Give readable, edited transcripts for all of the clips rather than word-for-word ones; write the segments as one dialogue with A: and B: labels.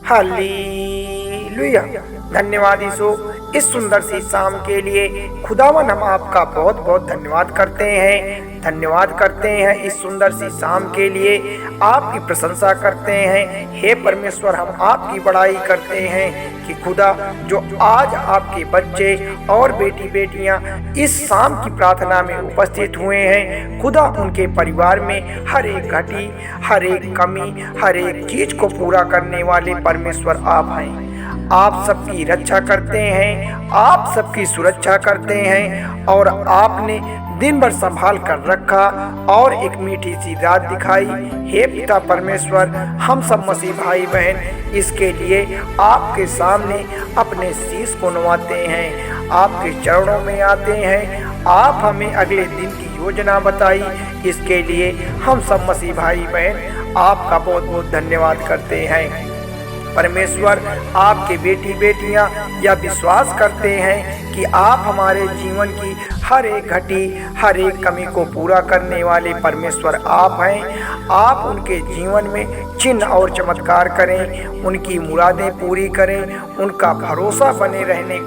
A: Hallelujah. धन्यवाद यीशु, इस सुंदर सी शाम के लिए खुदावन हम आपका बहुत बहुत धन्यवाद करते हैं। धन्यवाद करते हैं इस सुंदर सी शाम के लिए, आपकी प्रशंसा करते हैं। हे परमेश्वर, हम आपकी बड़ाई करते हैं कि खुदा जो आज आपके बच्चे और बेटी बेटियां इस शाम की प्रार्थना में उपस्थित हुए हैं, खुदा उनके परिवार में हर एक घटी, हर एक कमी, हर एक चीज को पूरा करने वाले परमेश्वर आप हैं। आप सबकी रक्षा करते हैं, आप सबकी सुरक्षा करते हैं और आपने दिन भर संभाल कर रखा और एक मीठी सी रात दिखाई। हे पिता परमेश्वर, हम सब मसीह भाई बहन इसके लिए आपके सामने अपने शीश को नवाते हैं, आपके चरणों में आते हैं। आप हमें अगले दिन की योजना बताई, इसके लिए हम सब मसीह भाई बहन आपका बहुत बहुत धन्यवाद करते हैं। परमेश्वर, आपके बेटी बेटियां यह विश्वास करते हैं कि आप हमारे जीवन की हर एक घटी, हर एक कमी को पूरा करने वाले परमेश्वर आप हैं। आप उनके जीवन में चिन्ह और चमत्कार करें, उनकी मुरादें पूरी करें, उनका भरोसा बने रहने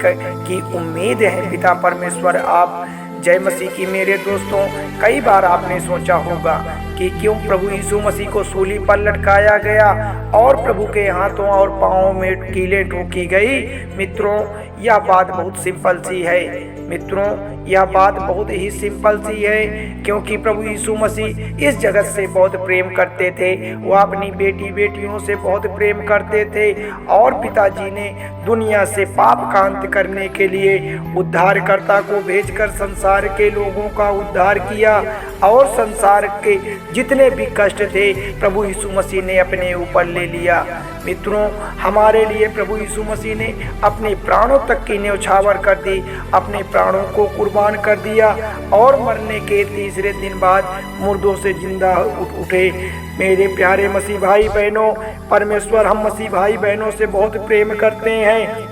A: की उम्मीद है। पिता परमेश्वर आप जय मसीह की। मेरे दोस्तों, कई बार आपने सोचा होगा कि क्यों प्रभु यीशु मसीह को सूली पर लटकाया गया और प्रभु के हाथों और पाँवों में कीलें ठोकी गई। मित्रों, यह बात बहुत सिंपल सी है। मित्रों, यह बात बहुत ही सिंपल सी है, क्योंकि प्रभु यीशु मसीह इस जगत से बहुत प्रेम करते थे। वो अपनी बेटी बेटियों से बहुत प्रेम करते थे और पिताजी ने दुनिया से पाप का अंत करने के लिए उद्धारकर्ता को भेजकर संसार के लोगों का उद्धार किया और संसार के जितने भी कष्ट थे प्रभु यीशु मसीह ने अपने ऊपर ले लिया। मित्रों, हमारे लिए प्रभु यीशु मसीह ने अपने प्राणों तक की न्यौछावर कर दी, अपने प्राणों को कुर्बान कर दिया और मरने के तीसरे दिन बाद मुर्दों से जिंदा उठे। मेरे प्यारे मसीह भाई बहनों, परमेश्वर हम मसीह भाई बहनों से बहुत प्रेम करते हैं।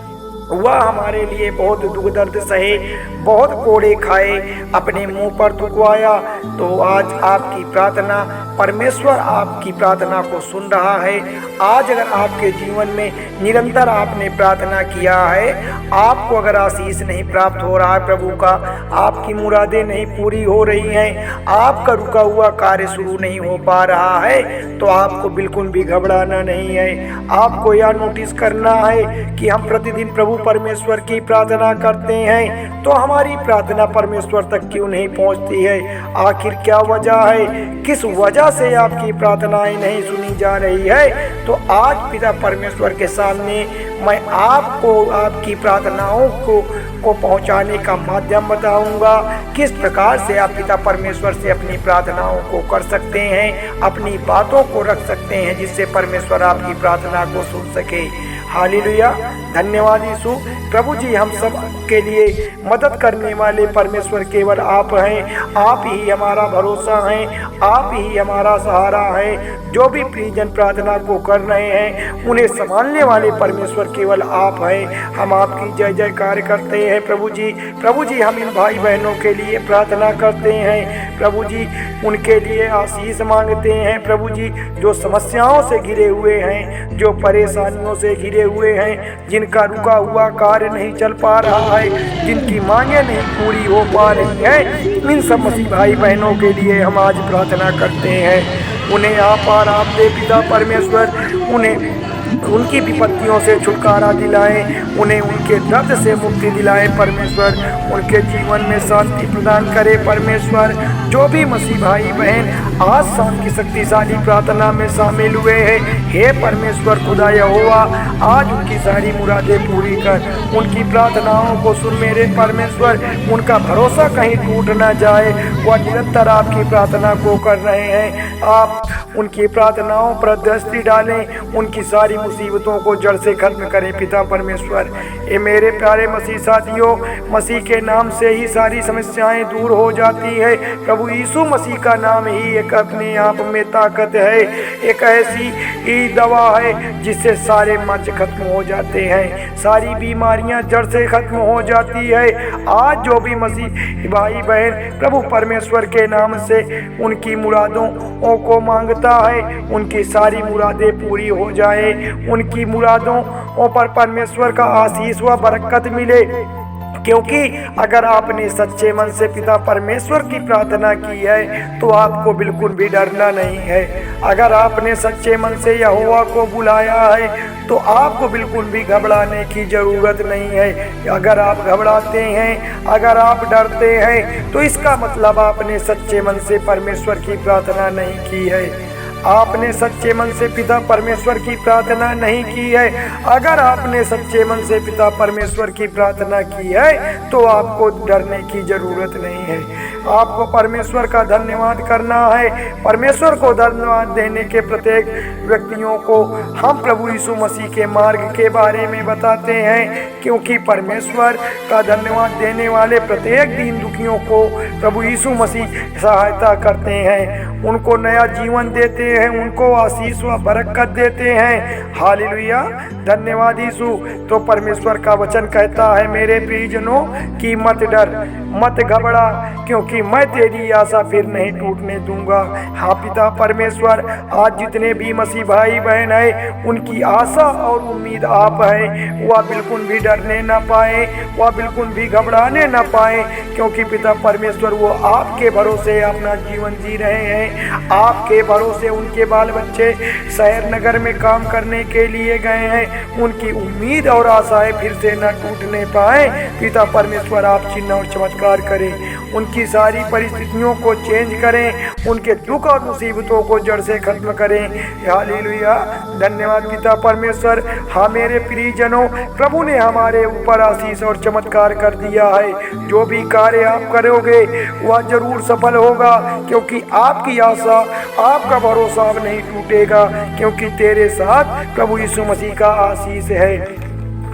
A: वह हमारे लिए बहुत दुख दर्द सहे, बहुत कोड़े खाए, अपने मुंह पर थुकवाया। तो आज आपकी प्रार्थना, परमेश्वर आपकी प्रार्थना को सुन रहा है। आज अगर आपके जीवन में निरंतर आपने प्रार्थना किया है, आपको अगर आशीष नहीं प्राप्त हो रहा है प्रभु का, आपकी मुरादें नहीं पूरी हो रही हैं, आपका रुका हुआ कार्य शुरू नहीं हो पा रहा है, तो आपको बिल्कुल भी घबराना नहीं है। आपको यह नोटिस करना है कि हम प्रतिदिन प्रभु परमेश्वर की प्रार्थना करते हैं, तो हमारी प्रार्थना परमेश्वर तक क्यों नहीं पहुंचती है? आखिर क्या वजह है? किस वजह से आपकी प्रार्थनाएं नहीं सुनी जा रही है? तो आज पिता परमेश्वर के सामने मैं आपको आपकी प्रार्थनाओं को पहुंचाने का माध्यम बताऊंगा। किस प्रकार से आप पिता परमेश्वर से अपनी प्रार्थनाओं को कर सकते हैं, अपनी बातों को रख सकते हैं, जिससे परमेश्वर आपकी प्रार्थना को सुन सके। हालेलुया। धन्यवाद यीशु। प्रभु जी, हम सब के लिए मदद करने वाले परमेश्वर केवल आप हैं। आप ही हमारा भरोसा हैं, आप ही हमारा सहारा है। जो भी प्रियजन प्रार्थना को कर रहे हैं, उन्हें संभालने वाले परमेश्वर केवल आप हैं। हम आपकी जय जयकार करते हैं प्रभु जी। प्रभु जी, हम इन भाई बहनों के लिए प्रार्थना करते हैं प्रभु जी, उनके लिए आशीष मांगते हैं प्रभु जी, जो समस्याओं से घिरे हुए हैं, जो परेशानियों से घिरे हुए हैं, जिनका रुका हुआ कार्य नहीं चल पा रहा है, जिनकी मांगें नहीं पूरी हो पा रही हैं, इन सब मसीह भाई बहनों के लिए हम आज प्रार्थना करते हैं। उन्हें आप आराम दे पिता परमेश्वर, उन्हें उनकी विपत्तियों से छुटकारा दिलाएं, उन्हें उनके दर्द से मुक्ति दिलाएं परमेश्वर, उनके जीवन में शांति प्रदान करे परमेश्वर। जो भी मसीह भाई बहन आज शाम की शक्तिशाली प्रार्थना में शामिल हुए हैं, हे परमेश्वर खुदा यहोवा, आज उनकी सारी मुरादें पूरी कर, उनकी प्रार्थनाओं को सुन मेरे परमेश्वर। उनका भरोसा कहीं टूट ना जाए, वह निरंतर आपकी प्रार्थना को कर रहे हैं। आप उनकी प्रार्थनाओं पर दृष्टि डालें, उनकी सारी मुसीबतों को जड़ से खत्म करें पिता परमेश्वर। ये मेरे प्यारे मसीह साथियों, मसीह के नाम से ही सारी समस्याएं दूर हो जाती है। प्रभु यीशु मसीह का नाम ही एक अपने आप में ताकत है, एक ऐसी ही दवा है जिससे सारे मर्ज खत्म हो जाते हैं, सारी बीमारियां जड़ से खत्म हो जाती है। आज जो भी मसीह भाई बहन प्रभु परमेश्वर के नाम से उनकी मुरादों को मांगता है, उनकी सारी मुरादें पूरी हो जाए। उनकी मुरादों पर परमेश्वर का आशीष व बरकत मिले। क्योंकि अगर आपने सच्चे मन से पिता परमेश्वर की प्रार्थना की है तो आपको बिल्कुल भी डरना नहीं है। अगर आपने सच्चे मन से यहोवा को बुलाया है तो आपको बिल्कुल भी घबराने की ज़रूरत नहीं है। अगर आप घबराते हैं, अगर आप डरते हैं, तो इसका मतलब आपने सच्चे मन से परमेश्वर की प्रार्थना नहीं की है। आपने सच्चे मन से पिता परमेश्वर की प्रार्थना नहीं की है। अगर आपने सच्चे मन से पिता परमेश्वर की प्रार्थना की है तो आपको डरने की ज़रूरत नहीं है। आपको परमेश्वर का धन्यवाद करना है। परमेश्वर को धन्यवाद देने के प्रत्येक व्यक्तियों को हम प्रभु यीशु मसीह के मार्ग के बारे में बताते हैं, क्योंकि परमेश्वर का धन्यवाद देने वाले प्रत्येक दीन दुखियों को प्रभु यीशु मसीह सहायता करते हैं, उनको नया जीवन देते हैं, उनको आशीष व बरकत देते हैं। हालेलुया, धन्यवाद यीशु। तो परमेश्वर का वचन कहता है, मेरे प्रियजनों की मत डर, मत घबरा, क्योंकि मैं तेरी आशा फिर नहीं टूटने दूंगा। हाँ पिता परमेश्वर, आज जितने भी मसीह भाई बहन है उनकी आशा और उम्मीद आप है। वह बिल्कुल भी डरने ना पाए, वह बिल्कुल भी घबराने ना पाए, क्योंकि पिता परमेश्वर वो आपके भरोसे अपना जीवन जी रहे हैं। आपके भरोसे उनके बाल बच्चे शहर नगर में काम करने के लिए गए हैं। उनकी उम्मीद और आशाएं फिर से न टूटने पाए। पिता परमेश्वर आप चिन्ह और चमत्कार करें, उनकी सारी परिस्थितियों को चेंज करें, उनके दुख और मुसीबतों को जड़ से खत्म करें। हालेलुया, धन्यवाद पिता परमेश्वर। हाँ मेरे प्रियजनों, प्रभु ने हमारे ऊपर आशीष और चमत्कार कर दिया है। जो भी कार्य आप करोगे वह जरूर सफल होगा, क्योंकि आपकी आशा, आपका भरोसा अब नहीं टूटेगा, क्योंकि तेरे साथ प्रभु यीशु मसीह का आशीष है।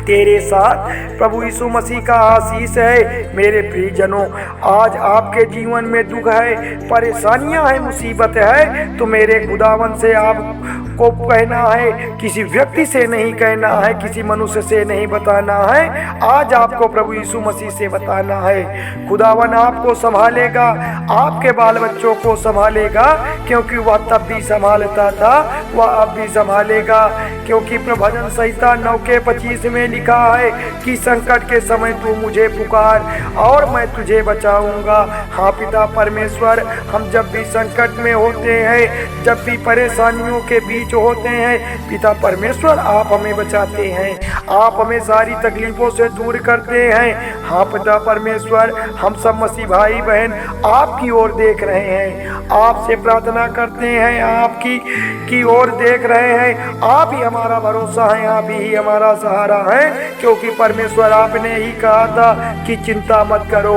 A: तेरे साथ प्रभु यीशु मसीह का आशीष है। मेरे प्रियजनों, आज आपके जीवन में दुख है, परेशानियां हैं, मुसीबत है, तो मेरे खुदावन से आपको कहना है, किसी व्यक्ति से नहीं कहना है, किसी मनुष्य से नहीं बताना है। आज आपको प्रभु यीशु मसीह से बताना है। खुदावन आपको संभालेगा, आपके बाल बच्चों को संभालेगा, क्योंकि वह तब भी संभालता था, वह अब भी संभालेगा। क्योंकि प्रभजन संहिता 9:25 में लिखा है कि संकट के समय तू मुझे पुकार और मैं तुझे बचाऊंगा। हाँ पिता परमेश्वर, हम जब भी संकट में होते हैं, जब भी परेशानियों के बीच होते हैं, पिता परमेश्वर आप हमें बचाते हैं, आप हमें सारी तकलीफों से दूर करते हैं। हाँ पिता परमेश्वर, हम सब मसीह भाई बहन आपकी ओर देख रहे हैं, आपसे प्रार्थना करते हैं, आपकी ओर देख रहे हैं। आप ही हमारा भरोसा है, आप ही हमारा सहारा है, क्योंकि परमेश्वर आपने ही कहा था कि चिंता मत करो,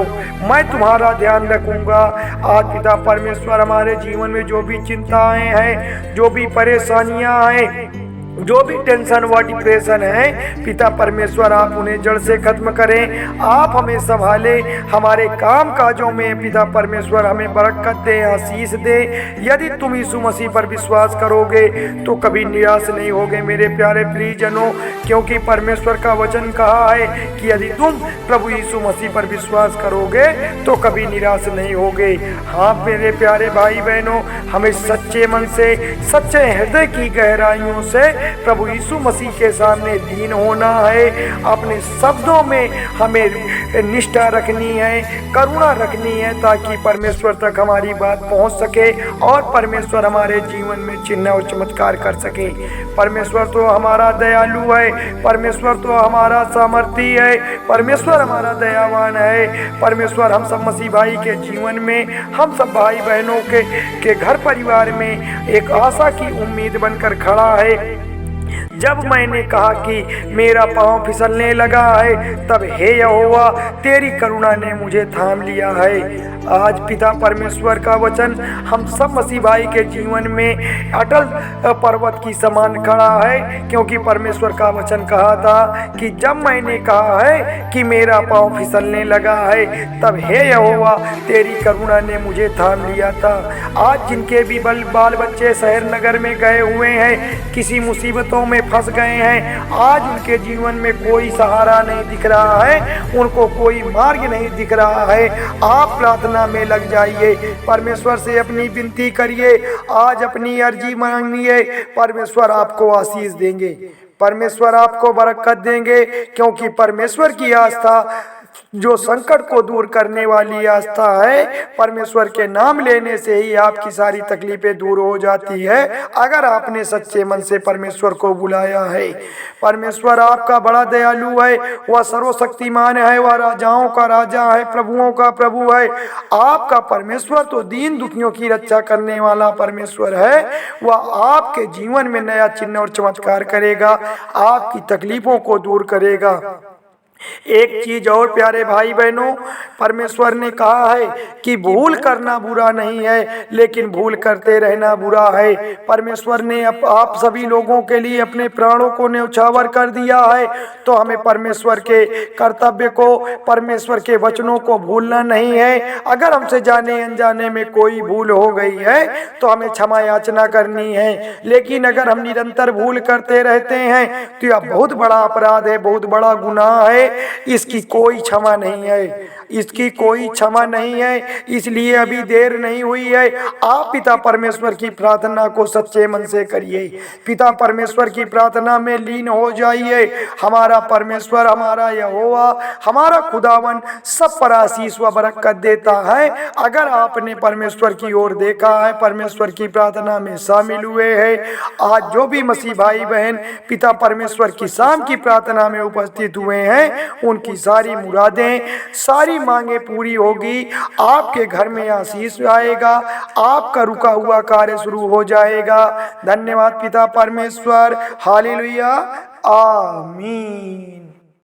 A: मैं तुम्हारा ध्यान रखूंगा। आज पिता परमेश्वर, हमारे जीवन में जो भी चिंताएं हैं, जो भी परेशानियां हैं, जो भी टेंशन व डिप्रेशन है, पिता परमेश्वर आप उन्हें जड़ से खत्म करें। आप हमें संभाले, हमारे काम काजों में पिता परमेश्वर हमें बरकत दे, आशीष दे। यदि तुम यीशु मसीह पर विश्वास करोगे तो कभी निराश नहीं होगे मेरे प्यारे प्रियजनों, क्योंकि परमेश्वर का वचन कहा है कि यदि तुम प्रभु यीशु मसीह पर विश्वास करोगे तो कभी निराश नहीं होगे। हाँ मेरे प्यारे भाई बहनों, हमें सच्चे मन से, सच्चे हृदय की गहराइयों से प्रभु यीशु मसीह के सामने दीन होना है। अपने शब्दों में हमें निष्ठा रखनी है, करुणा रखनी है, ताकि परमेश्वर तक हमारी बात पहुंच सके और परमेश्वर हमारे जीवन में चिन्ह और चमत्कार कर सके। परमेश्वर तो हमारा दयालु है, परमेश्वर तो हमारा सामर्थी है, परमेश्वर हमारा दयावान है। परमेश्वर हम सब मसीह भाई के जीवन में, हम सब भाई बहनों के घर परिवार में एक आशा की उम्मीद बनकर खड़ा है। जब मैंने कहा कि मेरा पांव फिसलने लगा है, तब हे यहोवा तेरी करुणा ने मुझे थाम लिया है। आज पिता परमेश्वर का वचन हम सब मसीह भाई के जीवन में अटल पर्वत की समान खड़ा है, क्योंकि परमेश्वर का वचन कहा था कि जब मैंने कहा है कि मेरा पांव फिसलने लगा है, तब हे यहोवा तेरी करुणा ने मुझे थाम लिया था। आज जिनके भी बाल बच्चे शहर नगर में गए हुए हैं, किसी मुसीबतों मुसीबतों में फंस गए हैं, आज उनके जीवन में कोई सहारा नहीं दिख रहा है, उनको कोई मार्ग नहीं दिख रहा है, आप प्रार्थना में लग जाइए, परमेश्वर से अपनी विनती करिए, आज अपनी अर्जी मांगिए, परमेश्वर आपको आशीष देंगे, परमेश्वर आपको बरकत देंगे, क्योंकि परमेश्वर की आस्था जो संकट को दूर करने वाली आस्था है, परमेश्वर के नाम लेने से ही आपकी सारी तकलीफें दूर हो जाती है। अगर आपने सच्चे मन से परमेश्वर को बुलाया है, परमेश्वर आपका बड़ा दयालु है, वह सर्वशक्तिमान है, वह राजाओं का राजा है, प्रभुओं का प्रभु है। आपका परमेश्वर तो दीन दुखियों की रक्षा करने वाला परमेश्वर है, वह आपके जीवन में नया चिन्ह और चमत्कार करेगा, आपकी तकलीफों को दूर करेगा। एक चीज और प्यारे भाई बहनों, परमेश्वर ने कहा है कि भूल करना बुरा नहीं है, लेकिन भूल करते रहना बुरा है। परमेश्वर ने आप सभी लोगों के लिए अपने प्राणों को न्यौछावर कर दिया है, तो हमें परमेश्वर के कर्तव्य को, परमेश्वर के वचनों को भूलना नहीं है। अगर हमसे जाने अनजाने में कोई भूल हो गई है तो हमें क्षमा याचना करनी है, लेकिन अगर हम निरंतर भूल करते रहते हैं तो यह बहुत बड़ा अपराध है, बहुत बड़ा गुनाह है, इसकी कोई क्षमा नहीं है, इसकी कोई क्षमा नहीं है। इसलिए अभी देर नहीं हुई है, आप पिता परमेश्वर की प्रार्थना को सच्चे मन से करिए, पिता परमेश्वर की प्रार्थना में लीन हो जाइए। हमारा परमेश्वर, हमारा यहोवा, हमारा खुदावन सब पर आशीष व बरकत देता है। अगर आपने परमेश्वर की ओर देखा है, परमेश्वर की प्रार्थना में शामिल हुए हैं, आज जो भी मसीह भाई बहन पिता परमेश्वर की शाम की प्रार्थना में उपस्थित हुए हैं, उनकी सारी मुरादें, सारी मांगे पूरी होगी, आपके घर में आशीष आएगा, आपका रुका हुआ कार्य शुरू हो जाएगा। धन्यवाद पिता परमेश्वर, हालेलुया, आमीन।